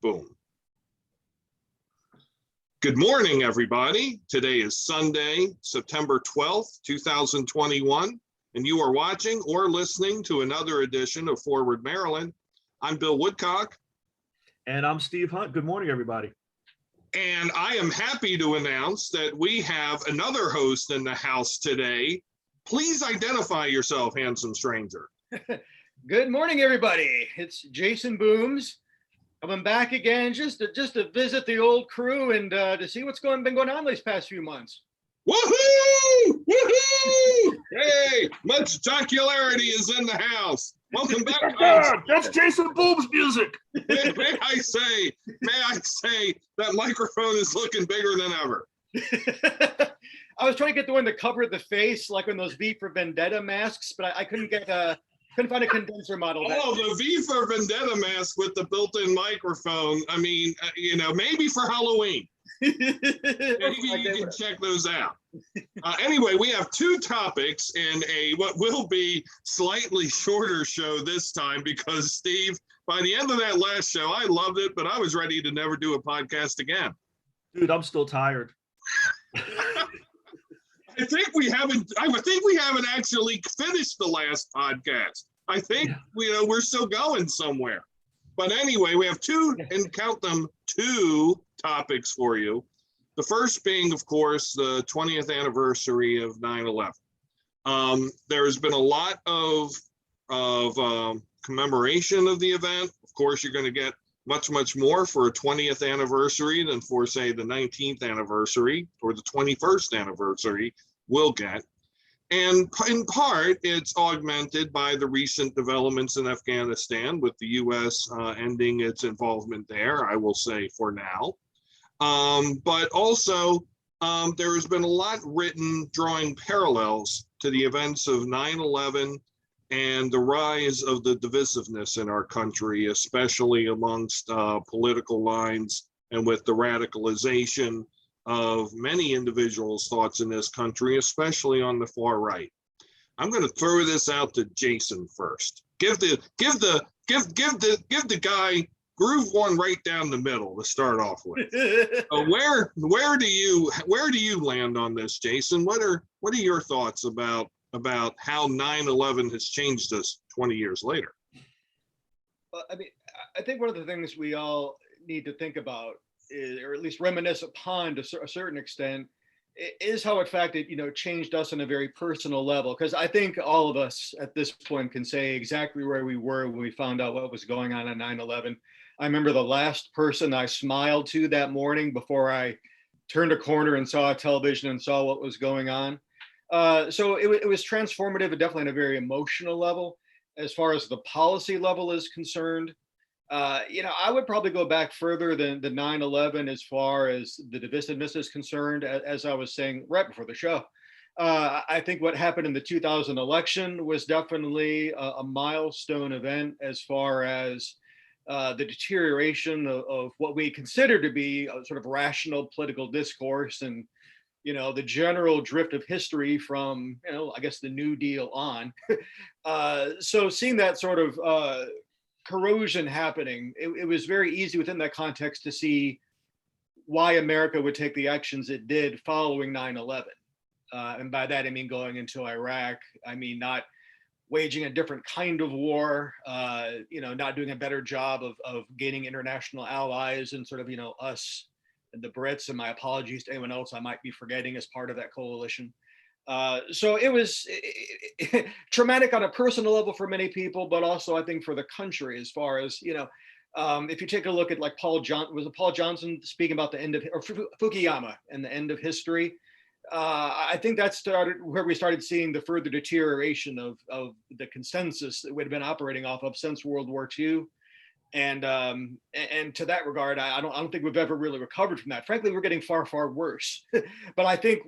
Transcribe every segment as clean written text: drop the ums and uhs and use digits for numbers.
Boom. Good morning, everybody. Today is Sunday, September 12th, 2021, and you are watching or listening to another edition of Forward Maryland. I'm Bill Woodcock. And I'm Steve Hunt. Good morning, everybody. And I am happy to announce that we have another host in the house today. Please identify yourself, handsome stranger. Good morning, everybody. It's Jason Booms. Coming back again just to visit the old crew and to see what's been going on these past few months. Woohoo! Woohoo! Hey, much jocularity is in the house. Welcome back. That's Jason Booms music. May I say that microphone is looking bigger than ever. I was trying to get the one that covered the face, like on those V for Vendetta masks, but I couldn't find a condenser model. Oh, the V for Vendetta mask with the built-in microphone. I mean, maybe for Halloween. Maybe you can check those out. Anyway, we have two topics in what will be slightly shorter show this time because, Steve, by the end of that last show, I loved it, but I was ready to never do a podcast again. Dude, I'm still tired. I think we haven't actually finished the last podcast. I think we're still going somewhere. But anyway, we have two topics for you. The first being, of course, the 20th anniversary of 9/11. There has been a lot of commemoration of the event. Of course, you're going to get much more for a 20th anniversary than for, say, the 19th anniversary or the 21st anniversary we'll get. And in part, it's augmented by the recent developments in Afghanistan with the U.S. Ending its involvement there, I will say for now. But also, there has been a lot written drawing parallels to the events of 9/11 and the rise of the divisiveness in our country, especially amongst political lines and with the radicalization of many individuals' thoughts in this country, especially on the far right. I'm going to throw this out to Jason first. Give the guy groove one right down the middle to start off with. Where do you land on this, Jason? What are your thoughts about how 9/11 has changed us 20 years later? Well, I think one of the things we all need to think about is, or at least reminisce upon to a certain extent, is how in fact it changed us on a very personal level. Because I think all of us at this point can say exactly where we were when we found out what was going on 9/11. I remember the last person I smiled to that morning before I turned a corner and saw a television and saw what was going on. So it was transformative, and definitely on a very emotional level. As far as the policy level is concerned, I would probably go back further than the 9/11 as far as the divisiveness is concerned. As I was saying right before the show, I think what happened in the 2000 election was definitely a milestone event as far as the deterioration of what we consider to be a sort of rational political discourse and the general drift of history from I guess the New Deal on. So seeing that sort of corrosion happening, it was very easy within that context to see why America would take the actions it did following 9/11. And by that, I mean going into Iraq. I mean, not waging a different kind of war, not doing a better job of gaining international allies and sort of, us and the Brits, and my apologies to anyone else I might be forgetting as part of that coalition. So it was traumatic on a personal level for many people, but also I think for the country, as far as, if you take a look at like Paul Johnson speaking about the end of, or Fukuyama and the end of history. I think that started where we started seeing the further deterioration of the consensus that we'd been operating off of since World War II. And to that regard, I don't think we've ever really recovered from that. Frankly, we're getting far worse. But I think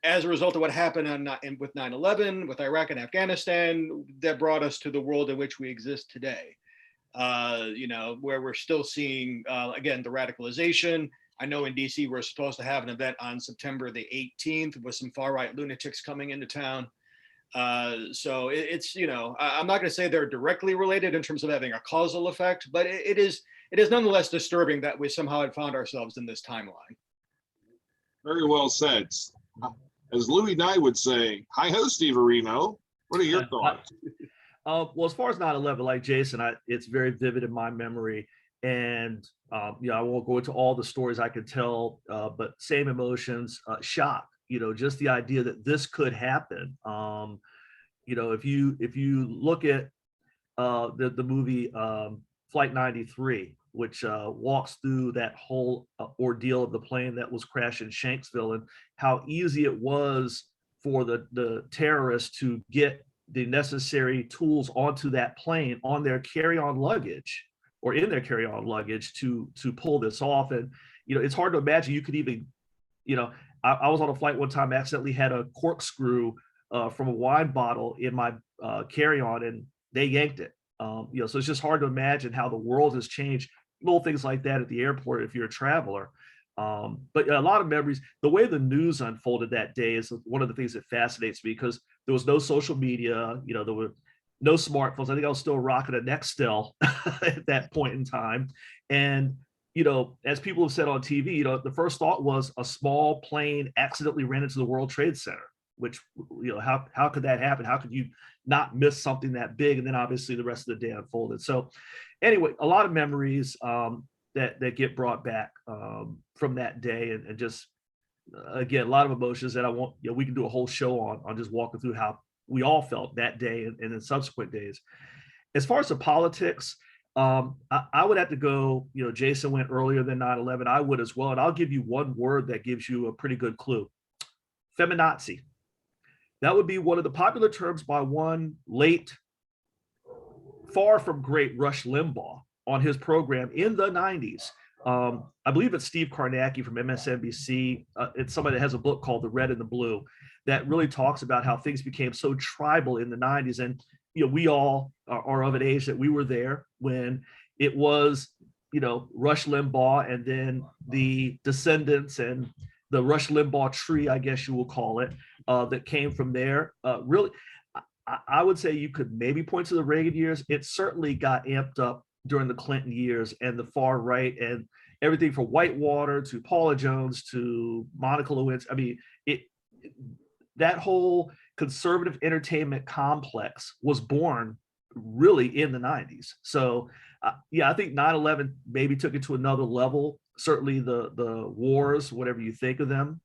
as a result of what happened with 9/11, with Iraq and Afghanistan, that brought us to the world in which we exist today. Where we're still seeing, again, the radicalization. I know in DC, we're supposed to have an event on September the 18th with some far right lunatics coming into town. So it's, I'm not going to say they're directly related in terms of having a causal effect, but it is it is nonetheless disturbing that we somehow had found ourselves in this timeline. Very well said. As Louis Nye would say, hi ho, Steve Areno. What are your thoughts? Well, as far as 9/11, like Jason, it's very vivid in my memory. And, I won't go into all the stories I could tell, but same emotions, shock, just the idea that this could happen. If you look at the movie Flight 93, which walks through that whole ordeal of the plane that was crashed in Shanksville and how easy it was for the terrorists to get the necessary tools onto that plane on their carry-on luggage or in their carry-on luggage to pull this off. And, it's hard to imagine you could even, I was on a flight one time, accidentally had a corkscrew from a wine bottle in my carry-on, and they yanked it. So it's just hard to imagine how the world has changed, little things like that at the airport if you're a traveler. But a lot of memories, the way the news unfolded that day is one of the things that fascinates me, because there was no social media, there were no smartphones. I think I was still rocking a Nextel at that point in time. And, as people have said on TV, the first thought was a small plane accidentally ran into the World Trade Center, which, how could that happen? How could you not miss something that big? And then obviously the rest of the day unfolded. So anyway, a lot of memories that get brought back from that day, and just, again, a lot of emotions that I won't, we can do a whole show on just walking through how we all felt that day and in subsequent days. As far as the politics, I would have to go, Jason went earlier than 9/11. I would as well. And I'll give you one word that gives you a pretty good clue: feminazi. That would be one of the popular terms by one late, far from great Rush Limbaugh on his program in the 90s. I believe it's Steve Karnacki from MSNBC. It's somebody that has a book called The Red and the Blue that really talks about how things became so tribal in the 90s. And, we all are of an age that we were there when it was, Rush Limbaugh and then the descendants and the Rush Limbaugh tree, I guess you will call it, that came from there. Really, I would say you could maybe point to the Reagan years. It certainly got amped up during the Clinton years and the far right, and everything from Whitewater to Paula Jones to Monica Lewinsky. I mean, that whole conservative entertainment complex was born really in the 90s. So I think 9/11 maybe took it to another level. Certainly the wars, whatever you think of them,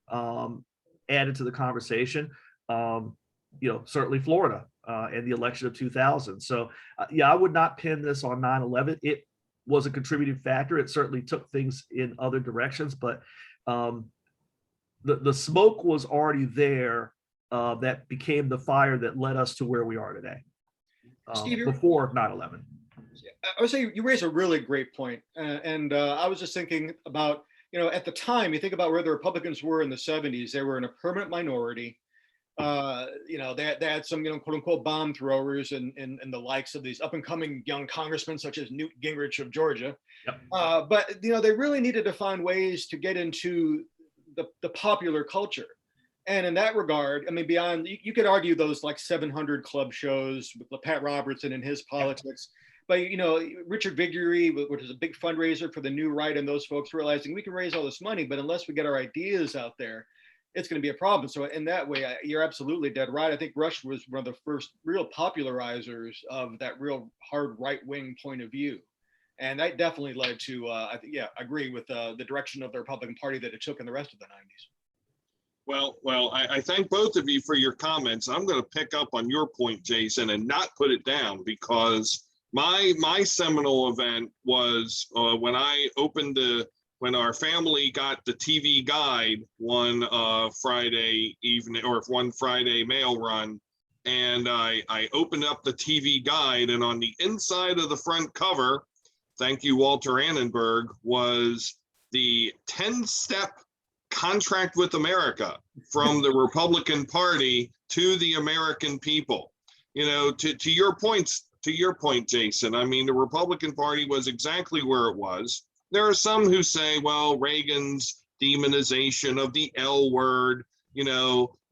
added to the conversation. Certainly Florida and the election of 2000. So I would not pin this on 9/11. It was a contributing factor. It certainly took things in other directions, but the smoke was already there that became the fire that led us to where we are today. Steve, before 9/11. I would say you raise a really great point. And I was just thinking about, at the time, you think about where the Republicans were in the 70s, they were in a permanent minority. They had some, quote unquote, bomb throwers and the likes of these up and coming young congressmen, such as Newt Gingrich of Georgia. Yep. But, they really needed to find ways to get into the popular culture. And in that regard, I mean, beyond, you could argue those like 700 Club shows with Pat Robertson and his politics. But, Richard Viguerie, which is a big fundraiser for the New Right, and those folks realizing we can raise all this money, but unless we get our ideas out there, it's going to be a problem. So in that way, you're absolutely dead right. I think Rush was one of the first real popularizers of that real hard right-wing point of view. And that definitely led to, I agree with the direction of the Republican Party that it took in the rest of the 90s. Well, I thank both of you for your comments. I'm going to pick up on your point, Jason, and not put it down, because my seminal event was when our family got the TV Guide one Friday evening, or one Friday mail run, and I opened up the TV Guide, and on the inside of the front cover, thank you, Walter Annenberg, was the 10-step contract with America from the Republican Party to the American people. To your point, Jason, I mean, the Republican Party was exactly where it was. There are some who say, well, Reagan's demonization of the L word,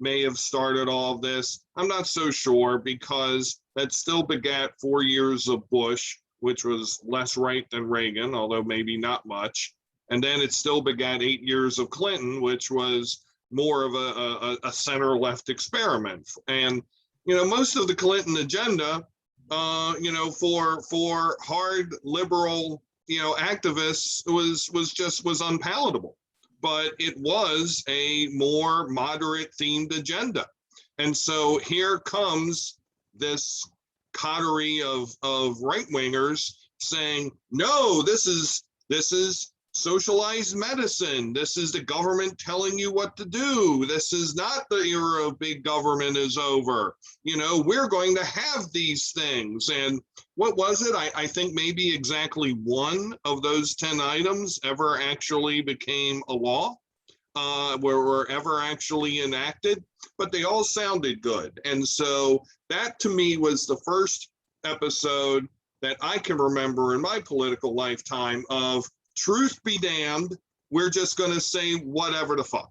may have started all of this. I'm not so sure, because that still begat 4 years of Bush, which was less right than Reagan, although maybe not much. And then it still begat 8 years of Clinton, which was more of a center-left experiment. And, most of the Clinton agenda, for hard liberal, activists was unpalatable. But it was a more moderate themed agenda. And so here comes this coterie of right-wingers saying, no, this is socialized medicine. This is the government telling you what to do. This is not the era of big government is over. We're going to have these things. And what was it? I think maybe exactly one of those 10 items ever actually became a law, were ever actually enacted, but they all sounded good. And so that to me was the first episode that I can remember in my political lifetime of truth be damned, we're just going to say whatever the fuck.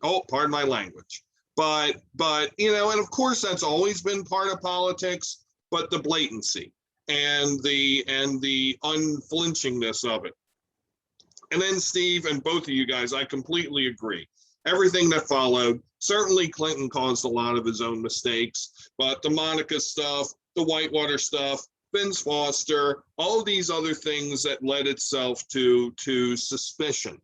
Oh, pardon my language. But and of course that's always been part of politics, but the blatancy and the unflinchingness of it. And then Steve and both of you guys, I completely agree. Everything that followed, certainly Clinton caused a lot of his own mistakes, but the Monica stuff, the Whitewater stuff, Vince Foster, all these other things that led itself to suspicion.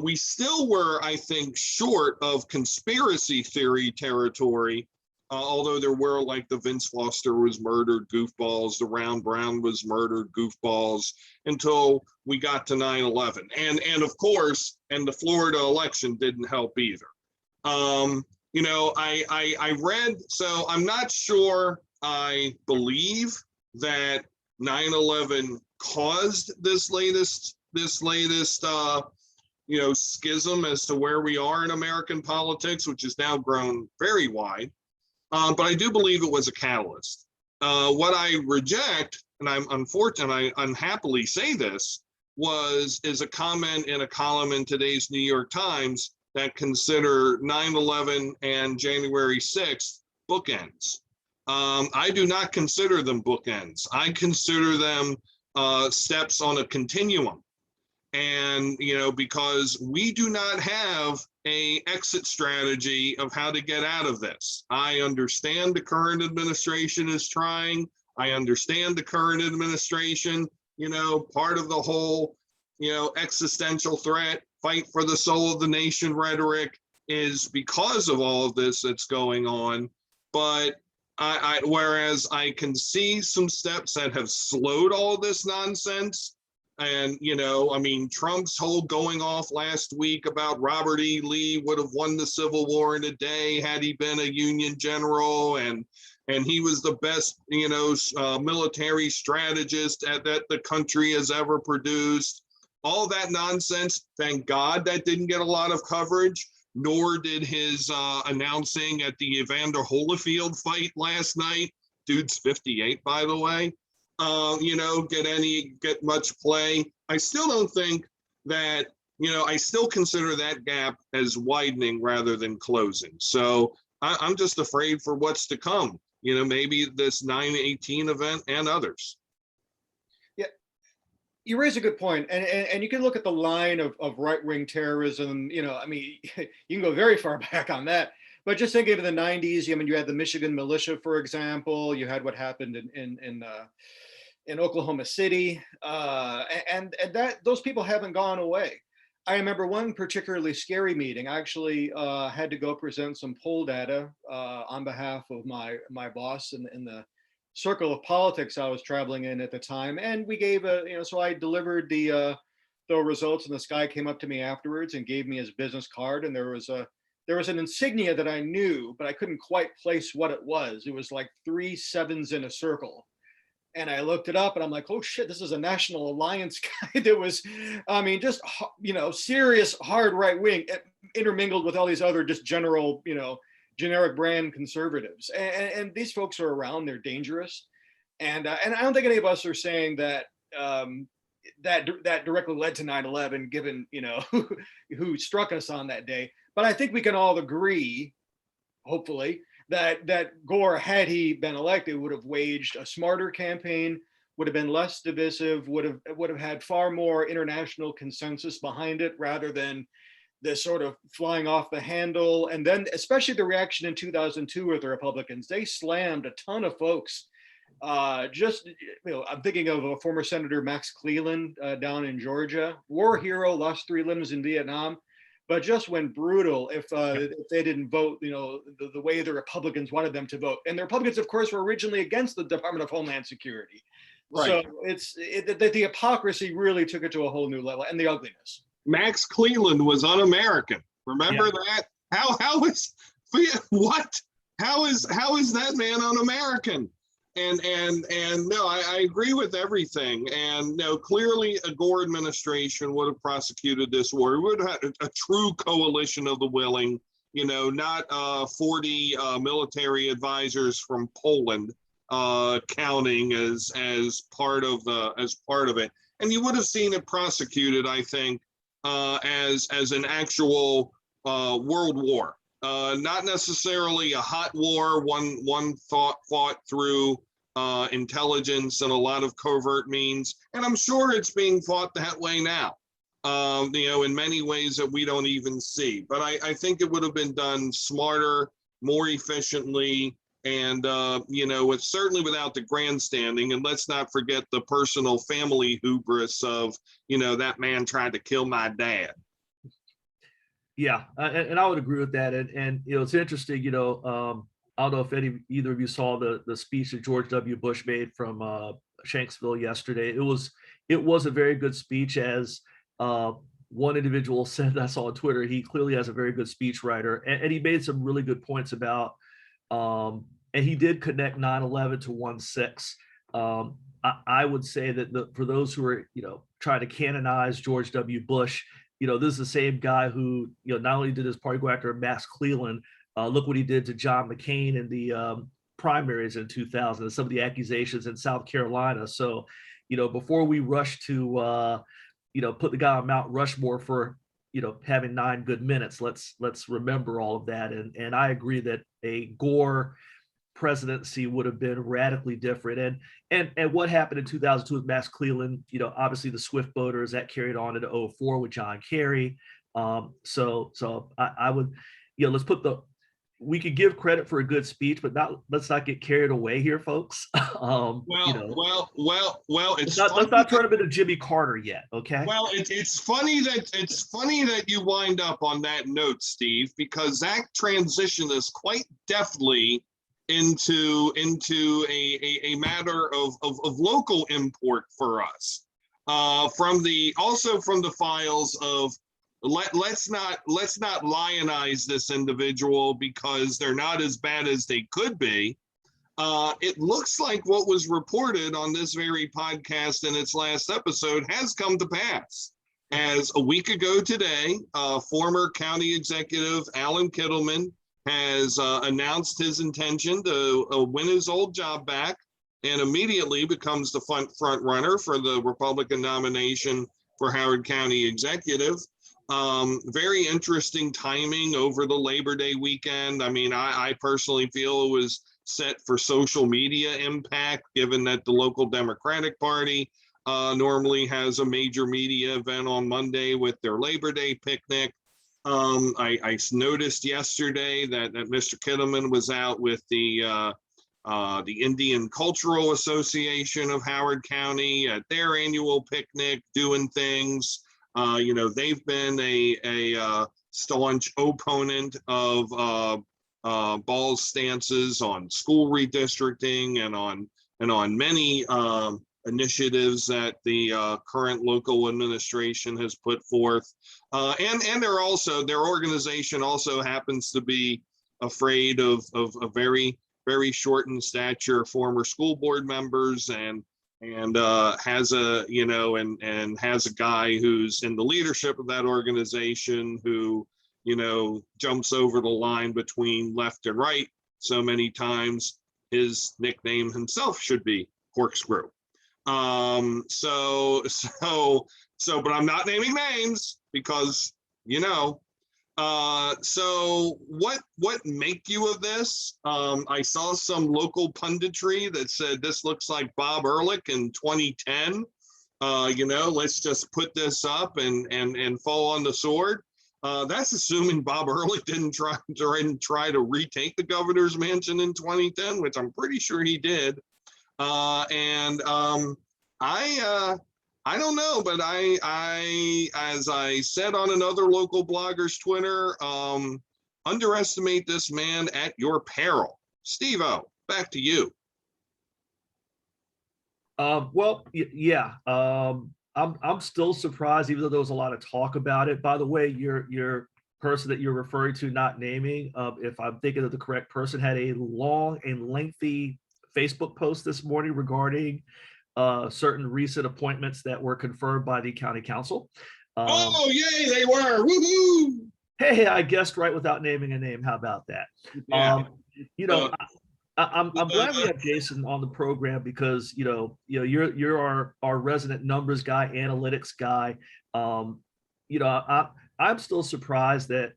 We still were, I think, short of conspiracy theory territory, although there were like the Vince Foster was murdered goofballs, the Ron Brown was murdered goofballs, until we got to 9/11. And of course, and the Florida election didn't help either. I read, so I'm not sure I believe that 9/11 caused this latest schism as to where we are in American politics, which has now grown very wide. But I do believe it was a catalyst. What I reject, and I'm unfortunate, I unhappily say this, is a comment in a column in today's New York Times that consider 9/11 and January 6th bookends. I do not consider them bookends. I consider them steps on a continuum. And, because we do not have an exit strategy of how to get out of this. I understand the current administration is trying. I understand the current administration, part of the whole, existential threat, fight for the soul of the nation rhetoric is because of all of this that's going on. But whereas I can see some steps that have slowed all this nonsense. And, Trump's whole going off last week about Robert E. Lee would have won the Civil War in a day had he been a Union general. And he was the best, military strategist that the country has ever produced. All that nonsense, thank God that didn't get a lot of coverage, nor did his announcing at the Evander Holyfield fight last night. Dude's 58, by the way. Get much play. I still don't think that, I still consider that gap as widening rather than closing. So I'm just afraid for what's to come, maybe this 9/18 event and others. Yeah, you raise a good point. And you can look at the line of right-wing terrorism, you can go very far back on that. But just think of the 90s, you had the Michigan militia, for example. You had what happened in Oklahoma City, and that those people haven't gone away. I remember one particularly scary meeting. I actually had to go present some poll data on behalf of my boss in the circle of politics I was traveling in at the time, and we gave so I delivered the results, and this guy came up to me afterwards and gave me his business card, and there was an insignia that I knew, but I couldn't quite place what it was. It was like 3 sevens in a circle. And I looked it up and I'm like, oh shit, this is a National Alliance guy that was, just, serious hard right wing intermingled with all these other just general, generic brand conservatives. And these folks are around, they're dangerous. And I don't think any of us are saying that that directly led to 9/11, given, who struck us on that day. But I think we can all agree, hopefully, that Gore, had he been elected, would have waged a smarter campaign, would have been less divisive, would have had far more international consensus behind it rather than this sort of flying off the handle. And then especially the reaction in 2002 with the Republicans, they slammed a ton of folks. I'm thinking of a former Senator Max Cleland down in Georgia, war hero, lost 3 limbs in Vietnam, but just went brutal if they didn't vote, the way the Republicans wanted them to vote. And the Republicans, of course, were originally against the Department of Homeland Security. Right. So the hypocrisy really took it to a whole new level, and the ugliness. Max Cleland was un-American. Remember that? How is what? How is that man un-American? And no, I agree with everything. And no, clearly a Gore administration would have prosecuted this war. We would have had a true coalition of the willing, not 40 military advisors from Poland counting as part of it. And you would have seen it prosecuted, I think, as an actual world war. Not necessarily a hot war, one fought through intelligence and a lot of covert means, and I'm sure it's being fought that way now. In many ways that we don't even see. But I think it would have been done smarter, more efficiently, and with certainly without the grandstanding. And let's not forget the personal family hubris of that man tried to kill my dad. Yeah, and I would agree with that. And it's interesting. I don't know if either of you saw the speech that George W. Bush made from Shanksville yesterday. It was a very good speech. As one individual said, I saw on Twitter, he clearly has a very good speech writer, and he made some really good points about. And he did connect 9/11 to 1/6. I would say that for those who are trying to canonize George W. Bush. This is the same guy who, not only did his party go after Max Cleland, look what he did to John McCain in the primaries in 2000, and some of the accusations in South Carolina. So, before we rush to, put the guy on Mount Rushmore for, having 9 good minutes, let's remember all of that. And I agree that a Gore presidency would have been radically different. And what happened in 2002 with Max Cleland, obviously the Swift voters, that carried on into 2004 with John Kerry. So I would, let's we could give credit for a good speech, but let's not get carried away here, folks. Well, let's not turn him into Jimmy Carter yet. Okay. Well, it's funny that you wind up on that note, Steve, because that transition is quite deftly into a matter of local import for us, from the files of let's not lionize this individual because they're not as bad as they could be. It looks like what was reported on this very podcast in its last episode has come to pass. As a week ago today, former county executive Alan Kittleman has announced his intention to win his old job back and immediately becomes the front runner for the Republican nomination for Howard County Executive. Very interesting timing over the Labor Day weekend. I mean, I personally feel it was set for social media impact, given that the local Democratic Party normally has a major media event on Monday with their Labor Day picnic. I noticed yesterday that Mr. Kittleman was out with the Indian Cultural Association of Howard County at their annual picnic, doing things. They've been a staunch opponent of Ball's stances on school redistricting and on many initiatives that the current local administration has put forth. And their organization also happens to be afraid of a very, very short in stature former school board members, and has a has a guy who's in the leadership of that organization who jumps over the line between left and right so many times. His nickname himself should be Corkscrew. But I'm not naming names because So what make you of this? I saw some local punditry that said this looks like Bob Ehrlich in 2010. Let's just put this up and fall on the sword. That's assuming Bob Ehrlich didn't try to retake the governor's mansion in 2010, which I'm pretty sure he did. I don't know, but I as I said on another local blogger's Twitter, underestimate this man at your peril. Steve-O, back to you. Yeah. I'm still surprised, even though there was a lot of talk about it. By the way, your person that you're referring to, not naming, if I'm thinking of the correct person, had a long and lengthy Facebook post this morning regarding certain recent appointments that were confirmed by the county council. Oh, yay, they were. Woohoo! Hey, I guessed right without naming a name. How about that? Yeah. I'm glad we have Jason on the program because you're our resident numbers guy, analytics guy. I'm still surprised that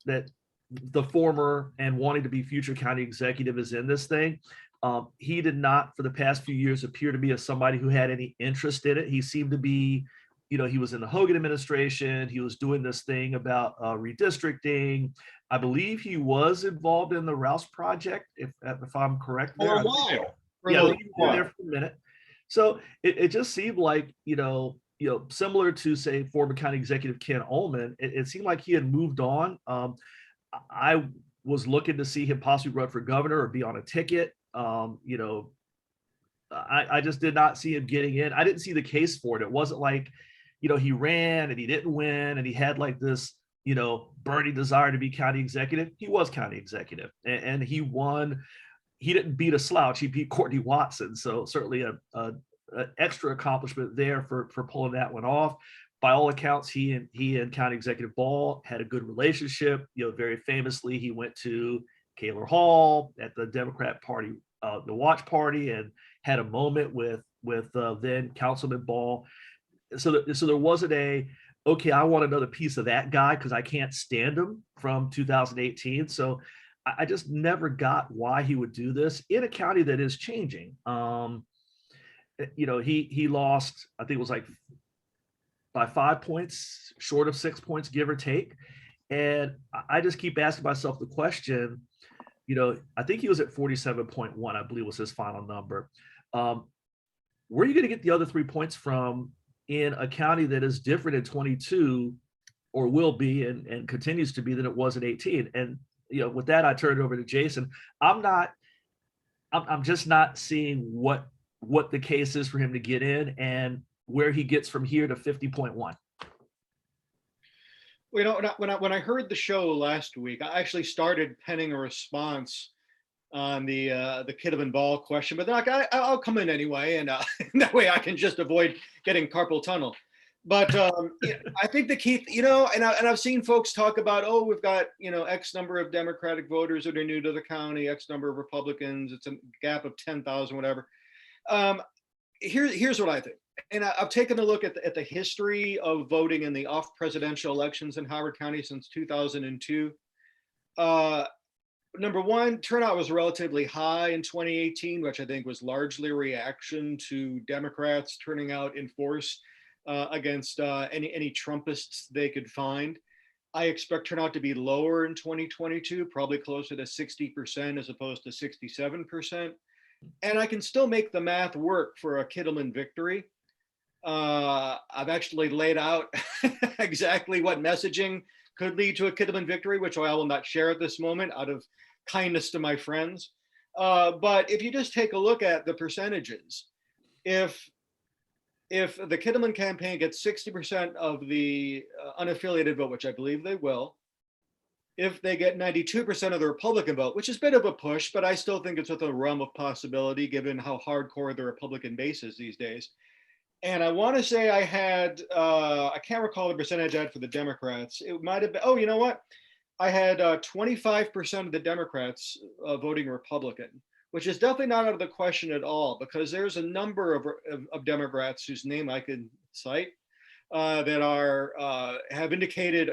that the former and wanting to be future county executive is in this thing. He did not, for the past few years, appear to be somebody who had any interest in it. He seemed to be, he was in the Hogan administration. He was doing this thing about redistricting. I believe he was involved in the Rouse project, if I'm correct. For a while. Yeah, he was there for a minute. So it just seemed like, similar to, say, former county executive Ken Ullman, it seemed like he had moved on. I was looking to see him possibly run for governor or be on a ticket. I just did not see him getting in. I didn't see the case for it. It wasn't like, he ran and he didn't win and he had like this, burning desire to be county executive. He was county executive and he won. He didn't beat a slouch. He beat Courtney Watson. So certainly a extra accomplishment there for pulling that one off. By all accounts, he and County Executive Ball had a good relationship. Very famously, he went to Kaler Hall at the Democrat Party, the watch party, and had a moment with then Councilman Ball. So there wasn't okay, I want another piece of that guy because I can't stand him from 2018. So I just never got why he would do this in a county that is changing. He lost, I think it was like by 5 points, short of 6 points, give or take. And I just keep asking myself the question, I think he was at 47.1, I believe was his final number. Where are you going to get the other 3 points from in a county that is different in 22 or will be and continues to be than it was in 18? And, with that, I turn it over to Jason. I'm just not seeing what the case is for him to get in and where he gets from here to 50.1. Well, when I heard the show last week, I actually started penning a response on the Kittelman Ball question, but then I'll come in anyway, and that way I can just avoid getting carpal tunnel. But I think the key, and I've seen folks talk about, oh, we've got X number of Democratic voters that are new to the county, X number of Republicans. It's a gap of 10,000, whatever. Here's what I think. And I've taken a look at the history of voting in the off presidential elections in Howard County since 2002. Number one, turnout was relatively high in 2018, which I think was largely a reaction to Democrats turning out in force against any Trumpists they could find. I expect turnout to be lower in 2022, probably closer to 60% as opposed to 67%. And I can still make the math work for a Kittelman victory. I've actually laid out exactly what messaging could lead to a Kittelman victory, which I will not share at this moment out of kindness to my friends. But if you just take a look at the percentages, if the Kittelman campaign gets 60% of the unaffiliated vote, which I believe they will, if they get 92% of the Republican vote, which is a bit of a push, but I still think it's within the realm of possibility given how hardcore the Republican base is these days. And I want to say I had, I can't recall the percentage I had for the Democrats. It might have been, oh, you know what? I had 25% of the Democrats voting Republican, which is definitely not out of the question at all, because there's a number of Democrats whose name I could cite that are have indicated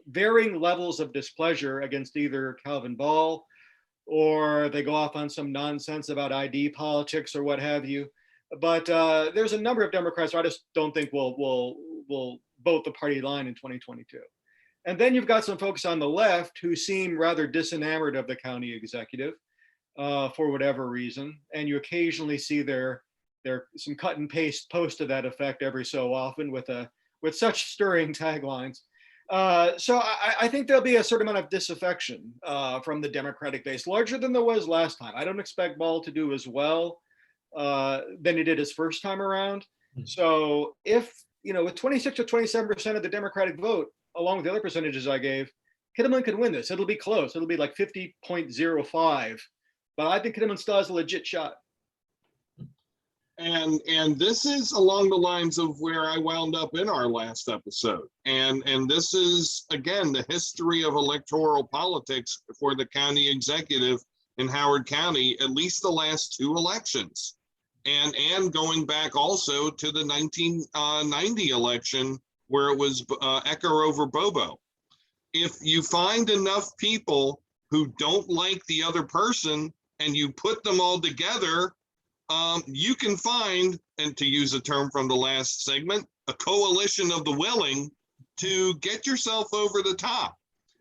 varying levels of displeasure against either Calvin Ball, or they go off on some nonsense about ID politics or what have you. But there's a number of Democrats who I just don't think will vote the party line in 2022. And then you've got some folks on the left who seem rather disenamored of the county executive for whatever reason. And you occasionally see their some cut and paste posts to that effect every so often with such stirring taglines. So I think there'll be a certain amount of disaffection from the Democratic base, larger than there was last time. I don't expect Ball to do as well than he did his first time around. So if, with 26 to 27% of the Democratic vote, along with the other percentages I gave, Kittelman could win this. It'll be close. It'll be like 50.05. But I think Kittelman still has a legit shot. And this is along the lines of where I wound up in our last episode. And this is, again, the history of electoral politics for the county executive in Howard County, at least the last two elections. And going back also to the 1990 election, where it was Ecker over Bobo. If you find enough people who don't like the other person and you put them all together, you can find, and to use a term from the last segment, a coalition of the willing to get yourself over the top.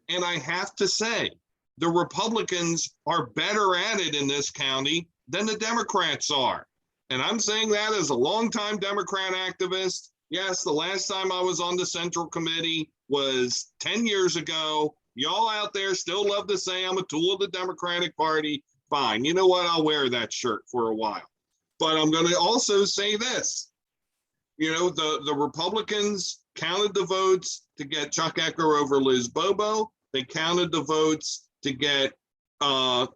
And I have to say, the Republicans are better at it in this county than the Democrats are. And I'm saying that as a longtime Democrat activist. Yes, the last time I was on the Central Committee was 10 years ago. Y'all out there still love to say I'm a tool of the Democratic Party. Fine. You know what? I'll wear that shirt for a while. But I'm going to also say this. The Republicans counted the votes to get Chuck Ecker over Liz Bobo. They counted the votes to get Alan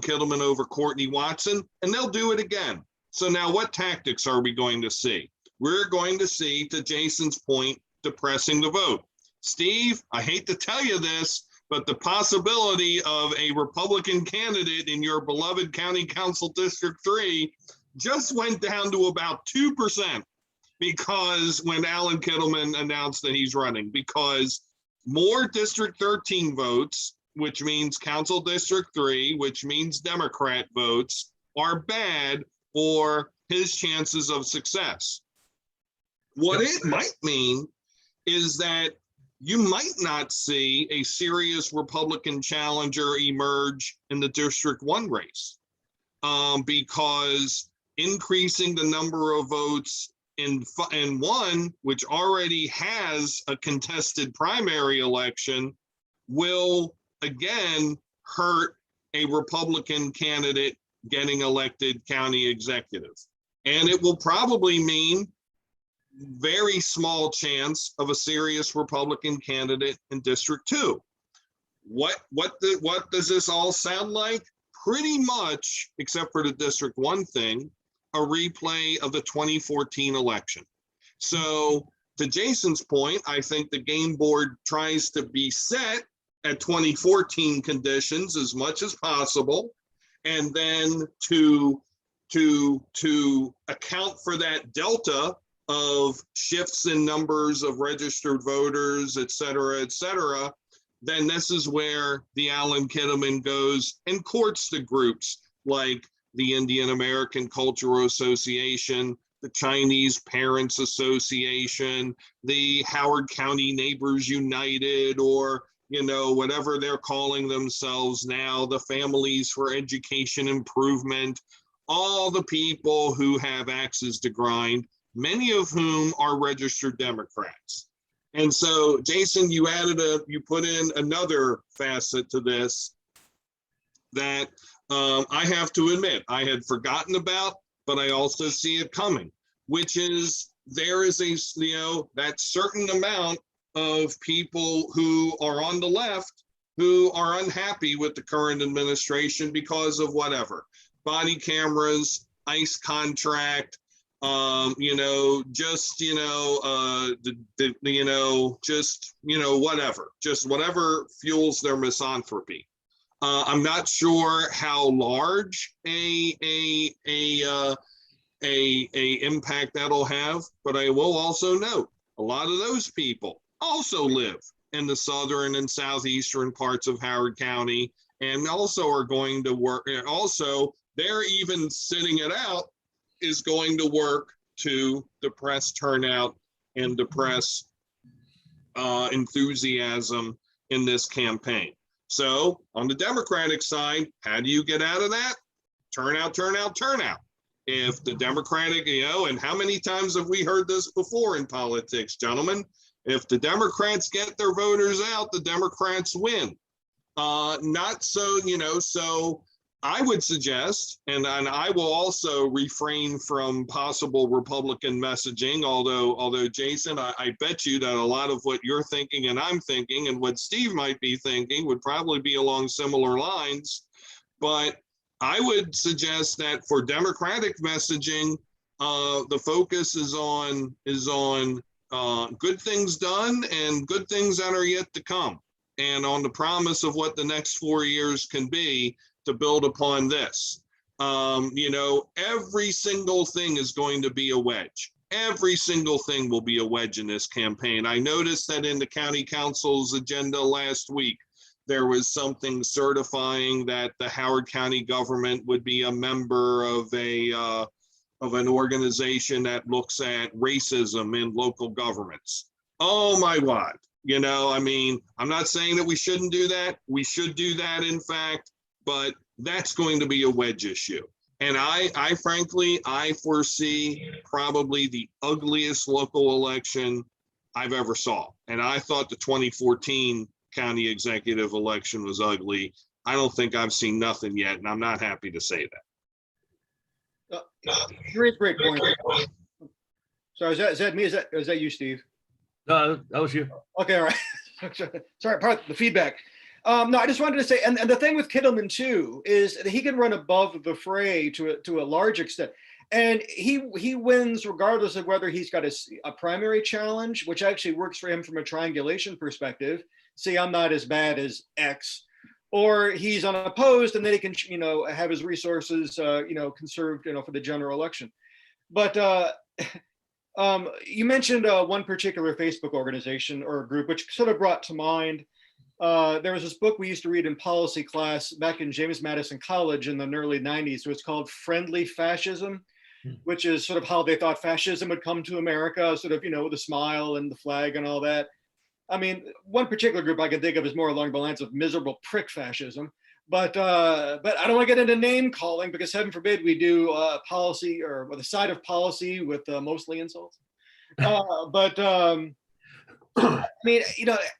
Kittelman over Courtney Watson, and they'll do it again. So now what tactics are we going to see? We're going to see, to Jason's point, depressing the vote. Steve, I hate to tell you this, but the possibility of a Republican candidate in your beloved County Council District 3 just went down to about 2% because when Alan Kittelman announced that he's running, because more District 13 votes, which means Council District 3, which means Democrat votes, are bad for his chances of success. What it might mean is that you might not see a serious Republican challenger emerge in the District 1 race because increasing the number of votes in one, which already has a contested primary election, will again hurt a Republican candidate getting elected county executive. And it will probably mean very small chance of a serious Republican candidate in District 2. What does this all sound like? Pretty much, except for the District 1 thing, a replay of the 2014 election. So to Jason's point, I think the game board tries to be set at 2014 conditions as much as possible. And then to account for that delta of shifts in numbers of registered voters, et cetera, then this is where the Alan Kittelman goes and courts the groups like the Indian American Cultural Association, the Chinese Parents Association, the Howard County Neighbors United, or whatever they're calling themselves now, the Families for Education Improvement, all the people who have axes to grind, many of whom are registered Democrats. And so, Jason, you put in another facet to this that I have to admit I had forgotten about, but I also see it coming, which is there is that certain amount of people who are on the left who are unhappy with the current administration because of whatever, body cameras, ICE contract, whatever fuels their misanthropy. I'm not sure how large a a impact that'll have. But I will also note a lot of those people also live in the southern and southeastern parts of Howard County, and also are going to work. And also, they're even sitting it out is going to work to depress turnout and depress enthusiasm in this campaign. So on the Democratic side, how do you get out of that? Turnout, turnout, turnout. If the Democratic, and how many times have we heard this before in politics, gentlemen? If the Democrats get their voters out, the Democrats win. Not so, so I would suggest, and I will also refrain from possible Republican messaging, although Jason, I bet you that a lot of what you're thinking and I'm thinking and what Steve might be thinking would probably be along similar lines. But I would suggest that for Democratic messaging, the focus is on good things done and good things that are yet to come, and on the promise of what the next 4 years can be to build upon this. Every single thing is going to be a wedge. Every single thing will be a wedge in this campaign. I noticed that in the county council's agenda last week, there was something certifying that the Howard County government would be a member of an organization that looks at racism in local governments. Oh my God. I'm not saying that we shouldn't do that. We should do that, in fact, but that's going to be a wedge issue. And I frankly foresee probably the ugliest local election I've ever saw. And I thought the 2014 county executive election was ugly. I don't think I've seen nothing yet, and I'm not happy to say that. Great point. Sorry, is that me? Is that you, Steve? That was you. Okay, all right. Sorry, part of the feedback. No, I just wanted to say, and the thing with Kittleman too is that he can run above the fray to a large extent, and he wins regardless of whether he's got a primary challenge, which actually works for him from a triangulation perspective. See, I'm not as bad as X, or he's unopposed, and then he can have his resources conserved for the general election. But you mentioned one particular Facebook organization or group, which sort of brought to mind. There was this book we used to read in policy class back in James Madison College in the early 90s. It was called Friendly Fascism, which is sort of how they thought fascism would come to America, sort of, with a smile and the flag and all that. I mean, one particular group I can think of is more along the lines of miserable prick fascism. But I don't want to get into name calling, because heaven forbid we do policy or the side of policy with mostly insults. I mean,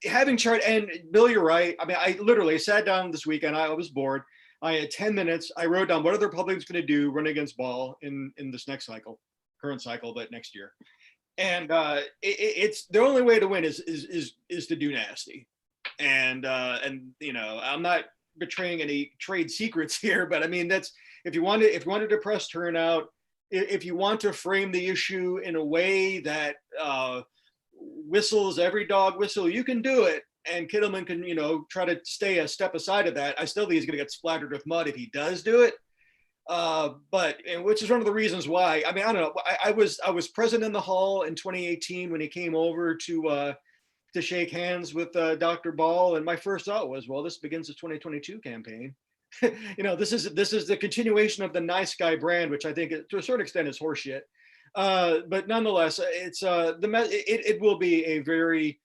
having chart, and Bill, you're right. I mean, I literally sat down this weekend. I was bored. I had 10 minutes. I wrote down what are the Republicans going to do run against Ball in this next cycle, current cycle, but next year. And it's the only way to win is to do nasty. And I'm not betraying any trade secrets here, but I mean, that's if you want to depress turnout, if you want to frame the issue in a way that whistles every dog whistle, you can do it. And Kittleman can, try to stay a step aside of that. I still think he's going to get splattered with mud if he does do it. Which is one of the reasons why. I mean, I don't know. I was present in the hall in 2018 when he came over to shake hands with Dr. Ball, and my first thought was, well, this begins the 2022 campaign. This is the continuation of the nice guy brand, which I think to a certain extent is horseshit. But nonetheless, it's it will be a very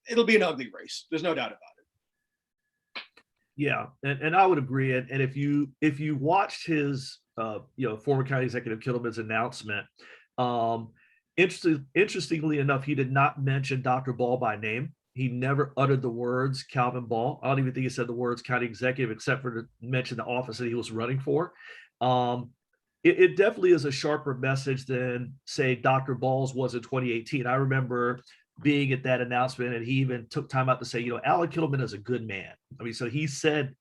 it'll be an ugly race. There's no doubt about it. Yeah, and I would agree. And if you watched his former county executive Kittleman's announcement, interestingly enough, he did not mention Dr. Ball by name. He never uttered the words Calvin Ball. I don't even think he said the words county executive, except for to mention the office that he was running for. It definitely is a sharper message than, say, Dr. Ball's was in 2018. I remember being at that announcement, and he even took time out to say, Alan Kittleman is a good man. I mean, so he said,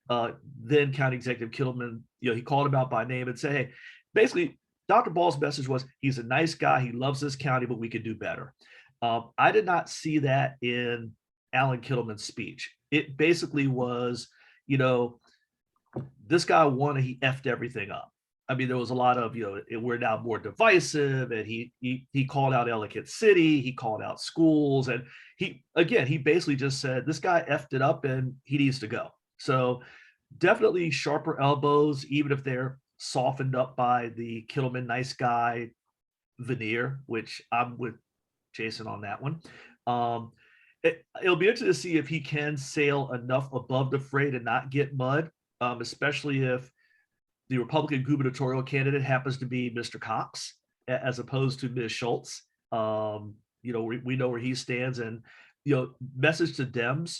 then County Executive Kittleman, he called him out by name and said, hey, basically, Dr. Ball's message was, he's a nice guy, he loves this county, but we could do better. I did not see that in Alan Kittleman's speech. It basically was, this guy won and he effed everything up. I mean, there was a lot of, we're now more divisive, and he called out Ellicott City, he called out schools, and he basically just said this guy effed it up and he needs to go. So definitely sharper elbows, even if they're softened up by the Kittleman nice guy veneer, which I'm with Jason on that one. It'll be interesting to see if he can sail enough above the fray to not get mud, especially if the Republican gubernatorial candidate happens to be Mr. Cox as opposed to Ms. Schultz. We know where he stands, and message to Dems: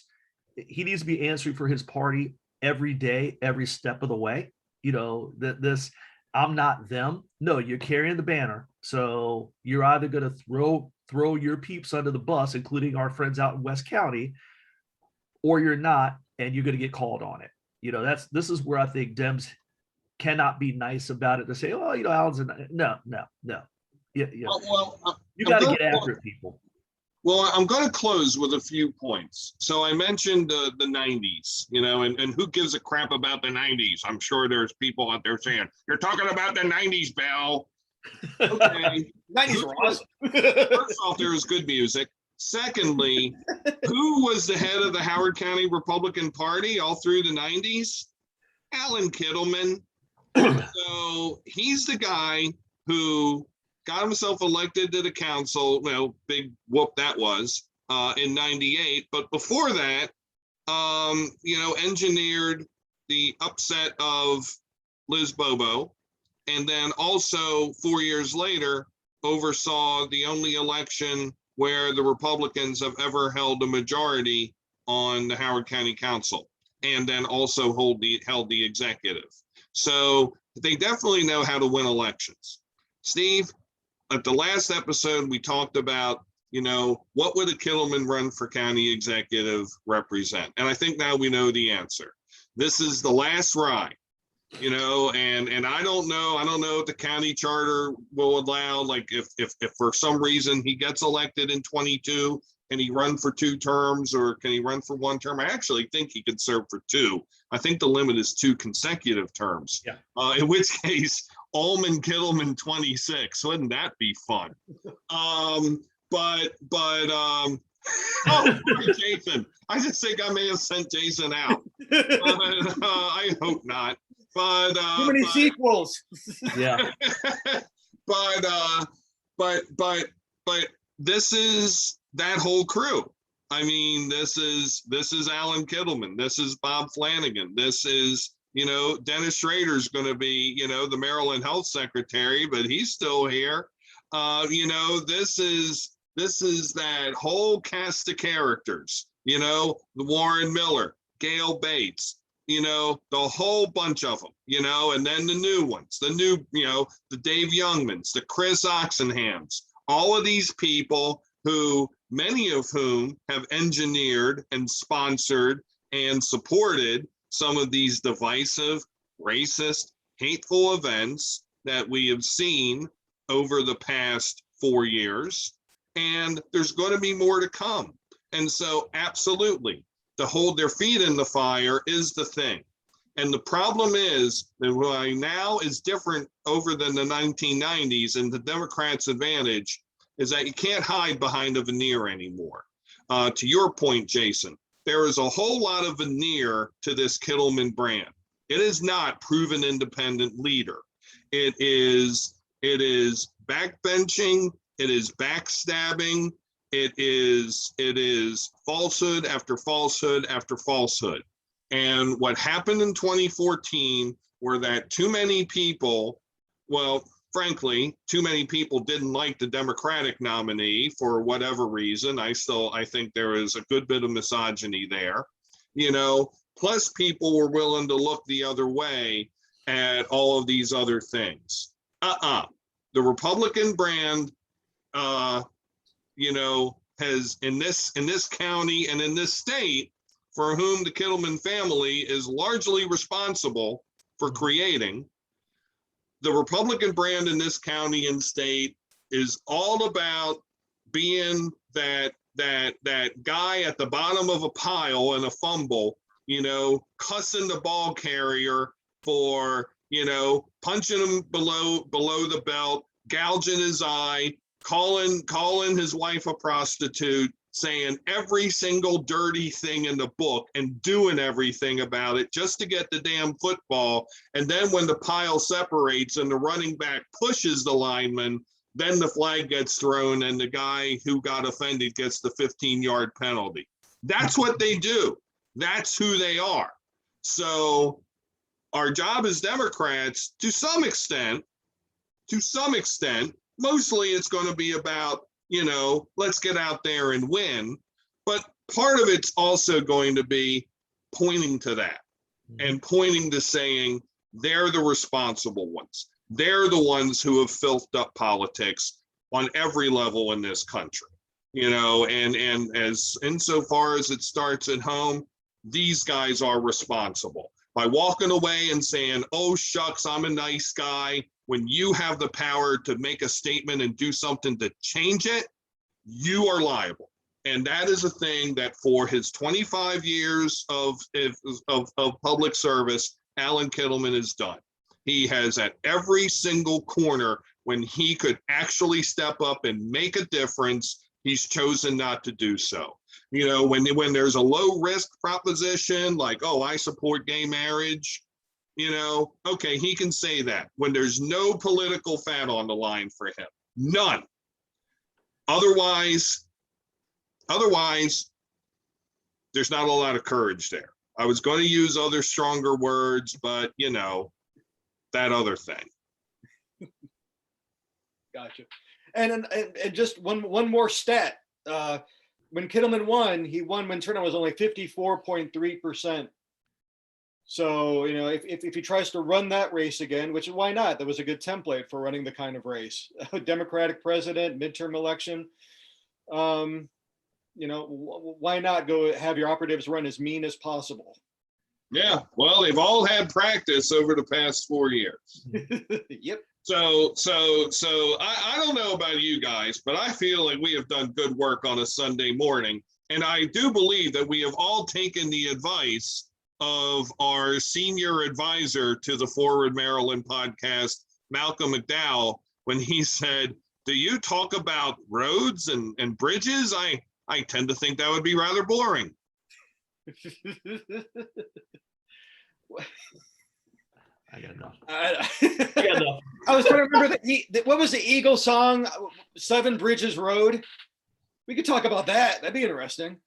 he needs to be answering for his party every day, every step of the way. This I'm not them. No, you're carrying the banner, so you're either going to throw your peeps under the bus, including our friends out in West County, or you're not, and you're going to get called on it. This is where I think Dems cannot be nice about it to say, oh, Alan's no. Yeah. You got to get after it, people. Well, I'm going to close with a few points. So I mentioned the 90s, and who gives a crap about the 90s? I'm sure there's people out there saying, you're talking about the 90s, Bill. Okay. 90s were awesome. First off, there was good music. Secondly, who was the head of the Howard County Republican Party all through the 90s? Alan Kittleman. So he's the guy who got himself elected to the council. Well, big whoop that was in 98. But before that, engineered the upset of Liz Bobo. And then also 4 years later, oversaw the only election where the Republicans have ever held a majority on the Howard County Council, and then also held the executive. So they definitely know how to win elections. Steve, at the last episode, we talked about, what would a Kittleman run for county executive represent? And I think now we know the answer. This is the last ride, and I don't know if the county charter will allow, like if for some reason he gets elected in 22, can he run for 2 terms or can he run for 1 term? I actually think he could serve for 2. I think the limit is 2 consecutive terms. Yeah. In which case, Ullman Kittleman 26. Wouldn't that be fun? Oh, Jason. I just think I may have sent Jason out. I hope not. But too many sequels. Yeah. But this is that whole crew. I mean, this is Alan Kittleman. This is Bob Flanagan. This is, Dennis Schrader's going to be, the Maryland Health Secretary, but he's still here. This is that whole cast of characters, the Warren Miller, Gail Bates, the whole bunch of them, and then the new ones, the Dave Youngmans, the Chris Oxenhams, all of these people who, many of whom have engineered and sponsored and supported some of these divisive, racist, hateful events that we have seen over the past 4 years. And there's going to be more to come. And so absolutely, to hold their feet in the fire is the thing. And the problem is that right now is different over than the 1990s, and the Democrats' advantage is that you can't hide behind a veneer anymore. To your point, Jason, there is a whole lot of veneer to this Kittleman brand. It is not proven independent leader. It is backbenching. It is backstabbing. It is falsehood after falsehood after falsehood. And what happened in 2014 were that too many people, well, frankly, too many people didn't like the Democratic nominee for whatever reason. I think there is a good bit of misogyny there, plus people were willing to look the other way at all of these other things. The Republican brand, has in this county and in this state, for whom the Kittleman family is largely responsible for creating, the Republican brand in this county and state is all about being that guy at the bottom of a pile in a fumble, cussing the ball carrier for punching him below the belt, gouging his eye, calling his wife a prostitute, saying every single dirty thing in the book and doing everything about it just to get the damn football. And then when the pile separates and the running back pushes the lineman, then the flag gets thrown and the guy who got offended gets the 15-yard penalty. That's what they do. That's who they are. So our job as Democrats, to some extent, mostly it's going to be about, let's get out there and win. But part of it's also going to be pointing to that and pointing to saying they're the responsible ones. They're the ones who have filthed up politics on every level in this country, and as insofar as it starts at home, these guys are responsible. By walking away and saying, oh, shucks, I'm a nice guy, when you have the power to make a statement and do something to change it, you are liable. And that is a thing that for his 25 years of public service, Alan Kittleman has done. He has at every single corner when he could actually step up and make a difference, he's chosen not to do so. When there's a low risk proposition like, oh, I support gay marriage, okay, he can say that when there's no political fat on the line for him, none. Otherwise, there's not a lot of courage there. I was going to use other stronger words, but that other thing. Gotcha. And just one more stat. When Kittleman won, he won when turnout was only 54.3%. So, if he tries to run that race again, which why not? That was a good template for running the kind of race. Democratic president, midterm election. Why not go have your operatives run as mean as possible? Yeah, well, they've all had practice over the past 4 years. Yep. So I don't know about you guys, but I feel like we have done good work on a Sunday morning. And I do believe that we have all taken the advice of our senior advisor to the Forward Maryland podcast, Malcolm McDowell, when he said, do you talk about roads and bridges? I tend to think that would be rather boring. I got enough. I was trying to remember what was the Eagles song? Seven Bridges Road. We could talk about that. That'd be interesting.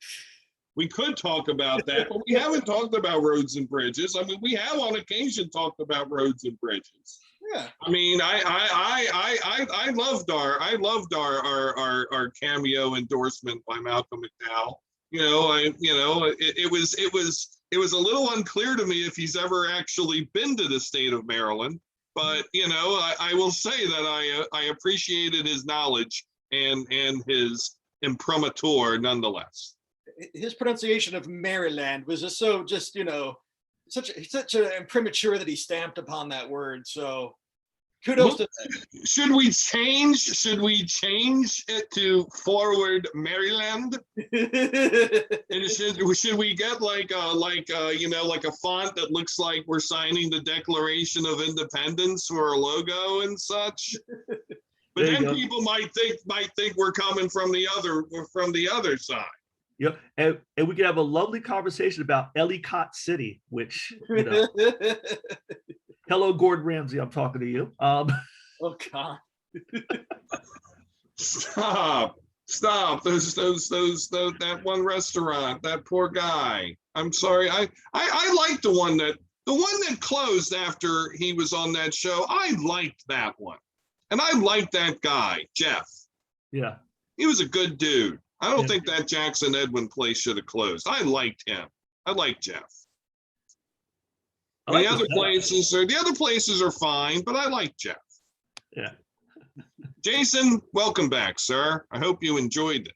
We could talk about that, but we haven't talked about roads and bridges. I mean, we have on occasion talked about roads and bridges. Yeah. I mean, I loved our cameo endorsement by Malcolm McDowell. It was a little unclear to me if he's ever actually been to the state of Maryland, but I will say that I appreciated his knowledge and his imprimatur nonetheless. His pronunciation of Maryland was just so such an imprimatur that he stamped upon that word. So kudos to that. Should we change it to Forward Maryland? And should we get like a font that looks like we're signing the Declaration of Independence for a logo and such? But then people might think we're coming from the other side. Yeah, and we could have a lovely conversation about Ellicott City, which hello, Gordon Ramsay, I'm talking to you. Oh God! Stop! That one restaurant, that poor guy. I'm sorry. I liked the one that closed after he was on that show. I liked that one, and I liked that guy, Jeff. Yeah, he was a good dude. I don't think that Jackson Edwin place should have closed. I liked him. I like Jeff. The other places are fine, but I like Jeff. Yeah. Jason, welcome back, sir. I hope you enjoyed it.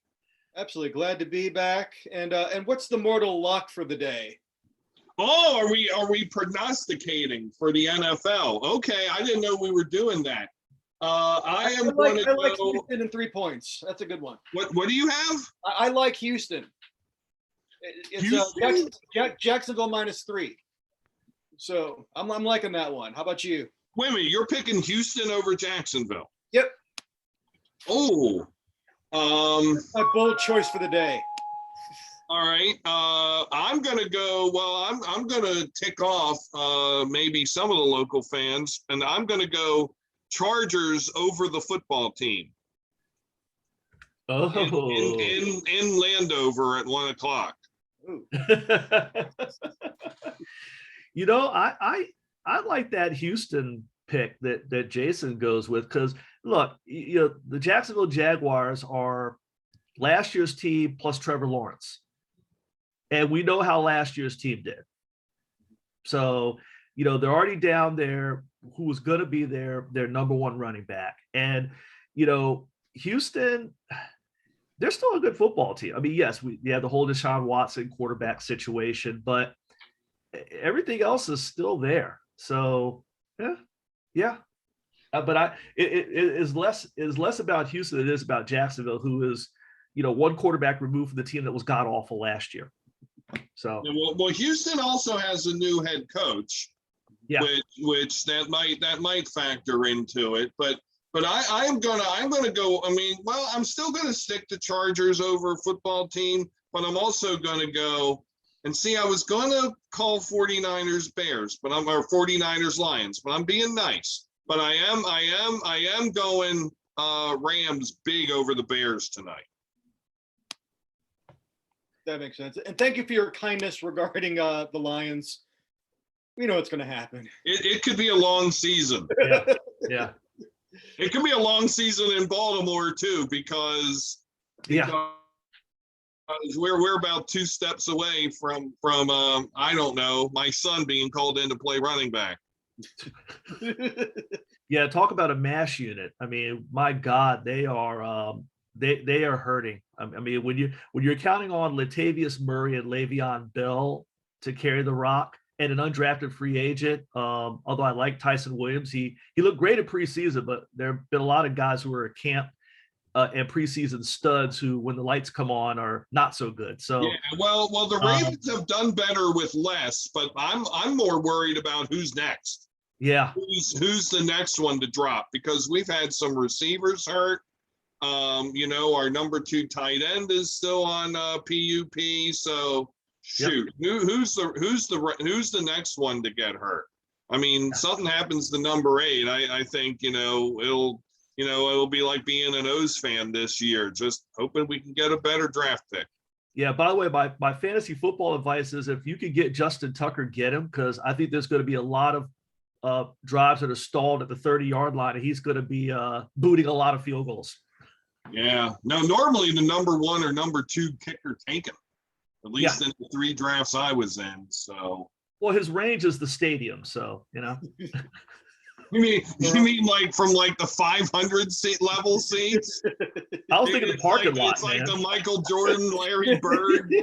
Absolutely glad to be back. And what's the mortal lock for the day? Oh, are we prognosticating for the NFL? Okay, I didn't know we were doing that. I like Houston in 3 points. That's a good one. What do you have? I like Houston. It's Jacksonville -3. So I'm liking that one. How about you? Wait a minute, you're picking Houston over Jacksonville. Yep. Oh, My bold choice for the day. all right. I'm gonna go. Well, I'm gonna tick off maybe some of the local fans, and I'm gonna go Chargers over the football team Oh, in Landover at 1 o'clock. Ooh. you know, I like that Houston pick that Jason goes with, because look, you know, the Jacksonville Jaguars are last year's team plus Trevor Lawrence, and we know how last year's team did. So, you know, they're already down there. Who was going to be their number one running back? And, you know, Houston, they're still a good football team. I mean, yes, we have the whole Deshaun Watson quarterback situation, but everything else is still there. So, yeah. But it is less about Houston than it is about Jacksonville, who is, you know, one quarterback removed from the team that was god awful last year. So, well, Houston also has a new head coach, yeah, which that might factor into it. But I'm gonna go. I mean, well, I'm still gonna stick to Chargers over football team, but I'm also gonna go and see. I was gonna call 49ers Bears, but or 49ers Lions, but I'm being nice. But I am going Rams big over the Bears tonight. That makes sense. And thank you for your kindness regarding the Lions. We know it's going to happen. It could be a long season. Yeah. It could be a long season in Baltimore too, because we're about 2 steps away from I don't know, my son being called in to play running back. Yeah, talk about a mash unit. I mean, my God, they are they are hurting. I mean, when you're counting on Latavius Murray and Le'Veon Bell to carry the rock, and an undrafted free agent, although I like Tyson Williams, he looked great at preseason, but there have been a lot of guys who are at camp and preseason studs who, when the lights come on, are not so good. So yeah, well, the Ravens have done better with less, but I'm more worried about who's next. Yeah, who's the next one to drop, because we've had some receivers hurt. You know, our number 2 tight end is still on PUP. So shoot, who's the next one to get hurt? I mean, something happens to number 8. I think, you know, it'll be like being an O's fan this year, just hoping we can get a better draft pick. Yeah, by the way, my fantasy football advice is, if you can get Justin Tucker, get him, because I think there's going to be a lot of drives that are stalled at the 30-yard line, and he's going to be booting a lot of field goals. Yeah. No, normally the number 1 or number 2 kicker taken, at least in the 3 drafts I was in. So, well, his range is the stadium, so you know. You mean like from like the 500 seat level seats? I was thinking the parking lot. It's like the Michael Jordan, Larry Bird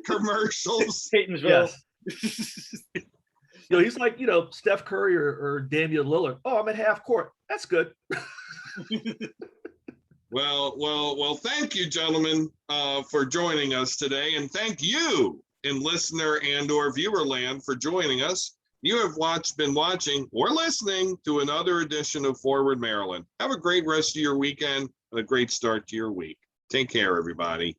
commercials. Paytonsville. Yes. You know, he's like, you know, Steph Curry or Damian Lillard. Oh, I'm at half court. That's good. Well, thank you, gentlemen, for joining us today. And thank you in listener and or viewer land for joining us. You have been watching or listening to another edition of Forward Maryland. Have a great rest of your weekend and a great start to your week. Take care, everybody.